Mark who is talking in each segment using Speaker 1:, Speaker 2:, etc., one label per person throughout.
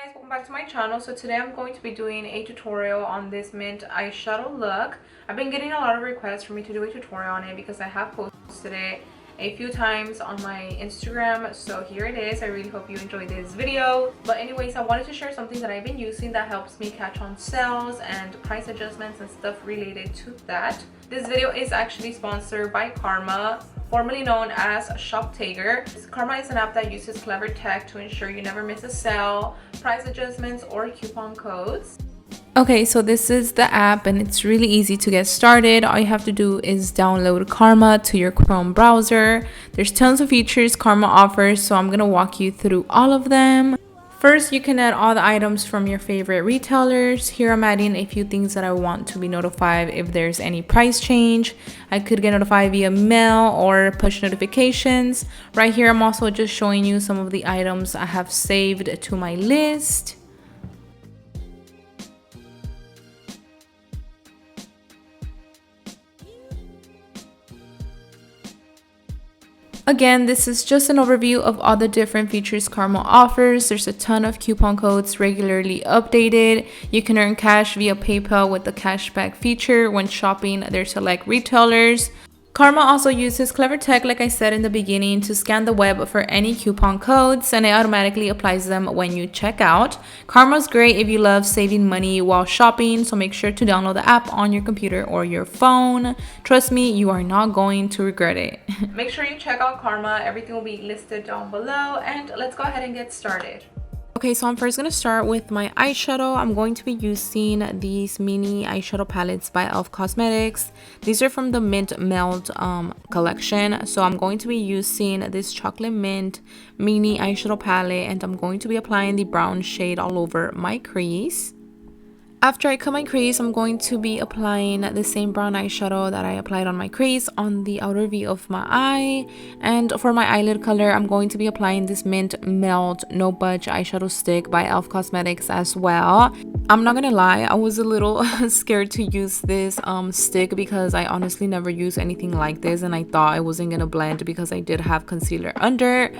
Speaker 1: Guys, welcome back to my channel. So today I'm going to be doing a tutorial on this mint eyeshadow look. I've been getting a lot of requests for me to do a tutorial on it because I have posted it a few times on my Instagram, so here it is. I really hope you enjoyed this video. But anyways, I wanted to share something that I've been using that helps me catch on sales and price adjustments and stuff related to that. This video is actually sponsored by Karma, formerly known as ShopTaker. Karma is an app that uses clever tech to ensure you never miss a sale, price adjustments, or coupon codes.
Speaker 2: Okay, so this is the app and it's really easy to get started. All you have to do is download Karma to your Chrome browser. There's tons of features Karma offers, so I'm going to walk you through all of them. First, you can add all the items from your favorite retailers. Here I'm adding a few things that I want to be notified if there's any price change. I could get notified via mail or push notifications. Right here, I'm also just showing you some of the items I have saved to my list. Again, this is just an overview of all the different features Karma offers. There's a ton of coupon codes regularly updated. You can earn cash via PayPal with the cashback feature when shopping their select retailers. Karma also uses clever tech, like I said in the beginning, to scan the web for any coupon codes, and it automatically applies them when you check out. Karma's great if you love saving money while shopping, so make sure to download the app on your computer or your phone. Trust me, you are not going to regret it.
Speaker 1: Make sure you check out Karma. Everything will be listed down below, and let's go ahead and get started.
Speaker 2: Okay, so I'm first going to start with my eyeshadow. I'm going to be using these mini eyeshadow palettes by e.l.f. Cosmetics. These are from the Mint Melt collection. So I'm going to be using this chocolate mint mini eyeshadow palette, and I'm going to be applying the brown shade all over my crease. After I cut my crease, I'm going to be applying the same brown eyeshadow that I applied on my crease on the outer V of my eye. And for my eyelid color, I'm going to be applying this Mint Melt No Budge eyeshadow stick by e.l.f. Cosmetics as well. I'm not gonna lie, I was a little scared to use this stick because I honestly never used anything like this, and I thought I wasn't gonna blend because I did have concealer under.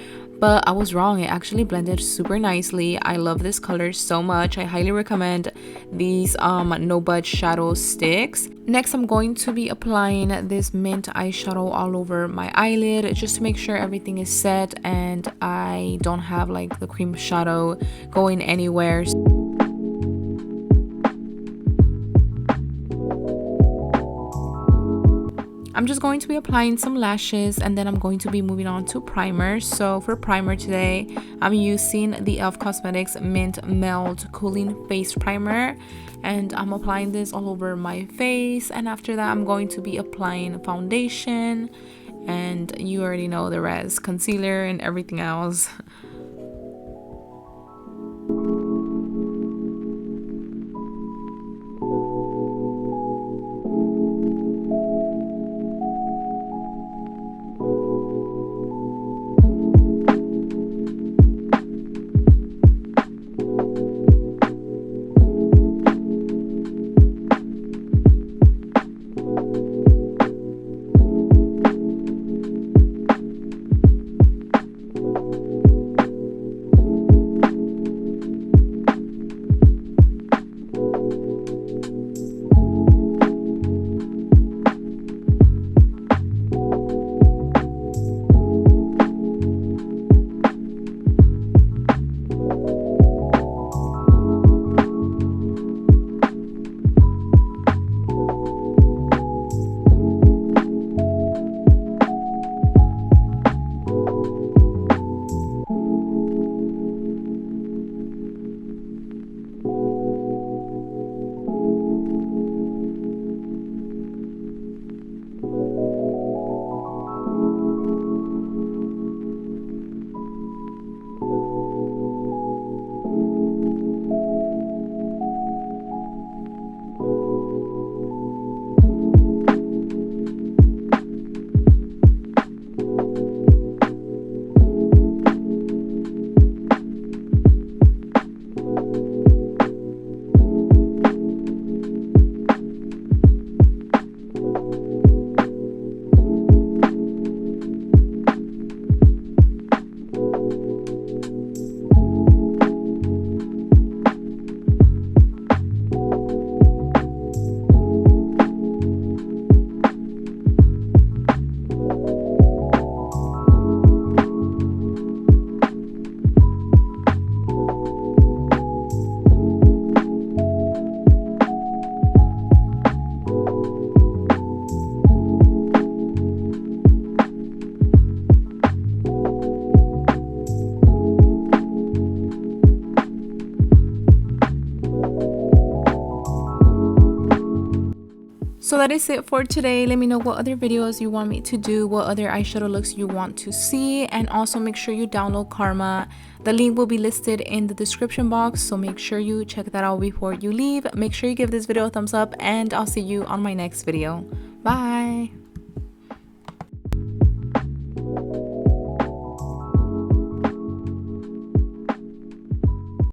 Speaker 2: But I was wrong. It actually blended super nicely. I love this color so much. I highly recommend these No Budge shadow sticks. Next, I'm going to be applying this mint eyeshadow all over my eyelid just to make sure everything is set and I don't have like the cream shadow going anywhere. I'm just going to be applying some lashes, and then I'm going to be moving on to primer. So for primer today, I'm using the e.l.f. Cosmetics Mint Melt Cooling Face Primer, and I'm applying this all over my face. And after that, I'm going to be applying foundation, and you already know the rest, concealer and everything else. So that is it for today. Let me know what other videos you want me to do, what other eyeshadow looks you want to see, and also make sure you download Karma. The link will be listed in the description box, so make sure you check that out before you leave. Make sure you give this video a thumbs up, and I'll see you on my next video. Bye!